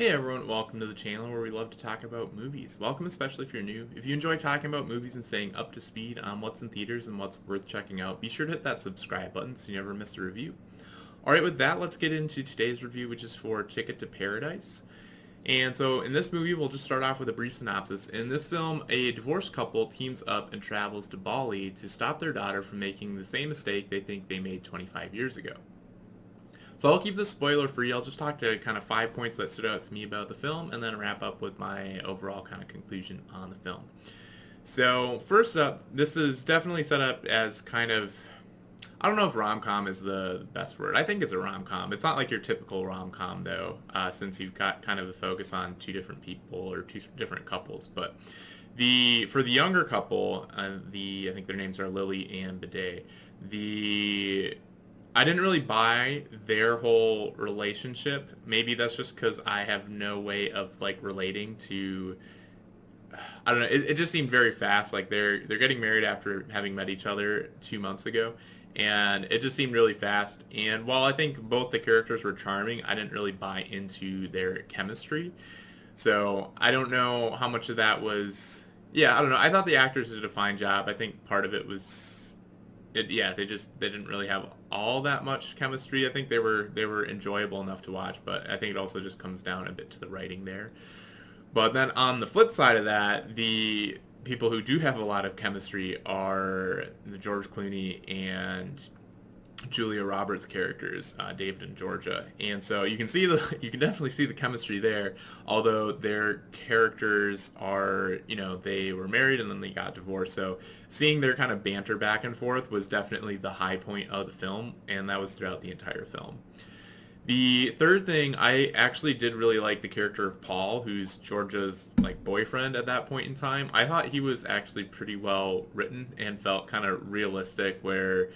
Hey everyone, welcome to the channel where we love to talk about movies. Welcome especially if you're new. If you enjoy talking about movies and staying up to speed on what's in theaters and what's worth checking out, be sure to hit that subscribe button so you never miss a review. Alright, with that, let's get into today's review, which is for Ticket to Paradise. And so in this movie, we'll just start off with a brief synopsis. In this film, a divorced couple teams up and travels to Bali to stop their daughter from making the same mistake they think they made 25 years ago. So I'll keep this spoiler free. I'll just talk to kind of 5 points that stood out to me about the film and then wrap up with my overall kind of conclusion on the film. So first up, this is definitely set up as kind of, I don't know if rom-com is the best word. I think it's a rom-com. It's not like your typical rom-com though, since you've got kind of a focus on two different people or two different couples. But for the younger couple, I think their names are Lily and Bidet. The I didn't really buy their whole relationship. Maybe that's just because I have no way of like relating to. I don't know. It just seemed very fast. Like they're getting married after having met each other 2 months ago, and it just seemed really fast. And while I think both the characters were charming, I didn't really buy into their chemistry. So I don't know how much of that was. Yeah, I don't know. I thought the actors did a fine job. I think part of it was yeah, they didn't really have all that much chemistry. I think they were enjoyable enough to watch, but I think it also just comes down a bit to the writing there. But then on the flip side of that, the people who do have a lot of chemistry are the George Clooney and Julia Roberts characters, David and Georgia, and so you can definitely see the chemistry there. Although their characters are, they were married and then they got divorced, so seeing their kind of banter back and forth was definitely the high point of the film, and that was throughout the entire film. The third thing, I actually did really like the character of Paul, who's Georgia's like boyfriend at that point in time. I thought he was actually pretty well written and felt kind of realistic where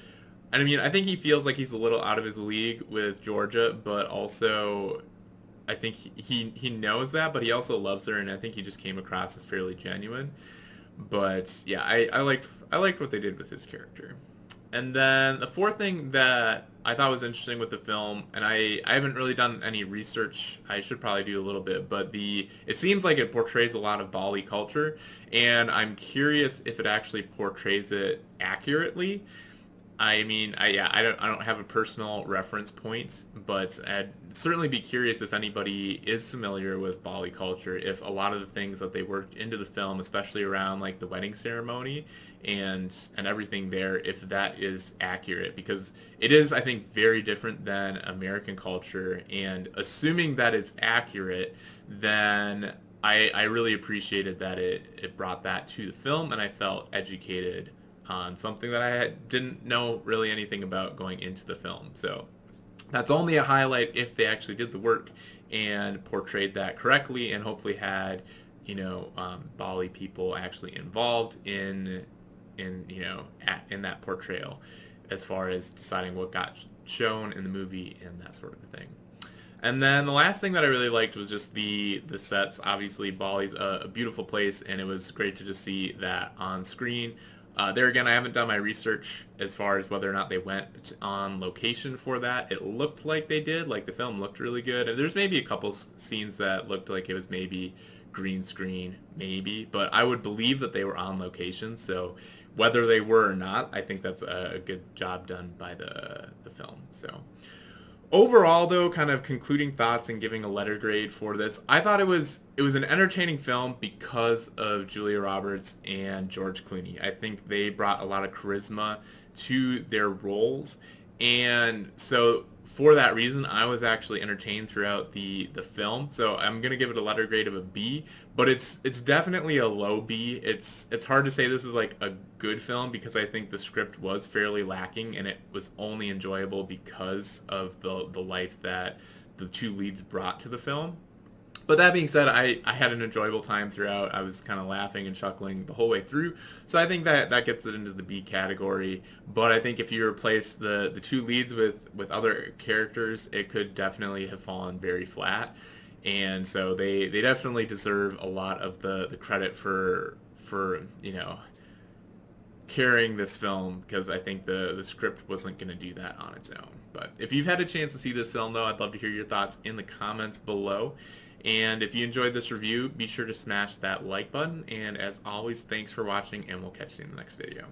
I mean, I think he feels like he's a little out of his league with Georgia, but also I think he knows that, but he also loves her, and I think he just came across as fairly genuine. But yeah, I liked what they did with his character. And then the fourth thing that I thought was interesting with the film, and I haven't really done any research. I should probably do a little bit, but it seems like it portrays a lot of Bali culture, and I'm curious if it actually portrays it accurately. I mean, I don't have a personal reference point, but I'd certainly be curious if anybody is familiar with Bali culture, if a lot of the things that they worked into the film, especially around like the wedding ceremony and everything there, if that is accurate, because it is, I think, very different than American culture, and assuming that it's accurate, then I really appreciated that it brought that to the film, and I felt educated on something that didn't know really anything about going into the film. So that's only a highlight if they actually did the work and portrayed that correctly, and hopefully had Bali people actually involved in that portrayal, as far as deciding what got shown in the movie and that sort of thing. And then the last thing that I really liked was just the sets. Obviously, Bali's a beautiful place, and it was great to just see that on screen. There again, I haven't done my research as far as whether or not they went on location for that. It looked like they did. Like the film looked really good. And there's maybe a couple scenes that looked like it was maybe green screen, maybe. But I would believe that they were on location. So whether they were or not, I think that's a good job done by the film. So overall, though, kind of concluding thoughts and giving a letter grade for this, I thought it was an entertaining film because of Julia Roberts and George Clooney. I think they brought a lot of charisma to their roles, and so for that reason, I was actually entertained throughout the film. So I'm gonna give it a letter grade of a B, but it's definitely a low B. It's hard to say this is like a good film because I think the script was fairly lacking, and it was only enjoyable because of the life that the two leads brought to the film. But that being said, I had an enjoyable time throughout. I was kind of laughing and chuckling the whole way through. So I think that gets it into the B category. But I think if you replace the two leads with other characters, it could definitely have fallen very flat. And so they definitely deserve a lot of the credit for carrying this film, because I think the script wasn't going to do that on its own. But if you've had a chance to see this film, though, I'd love to hear your thoughts in the comments below. And if you enjoyed this review, be sure to smash that like button. And as always, thanks for watching, and we'll catch you in the next video.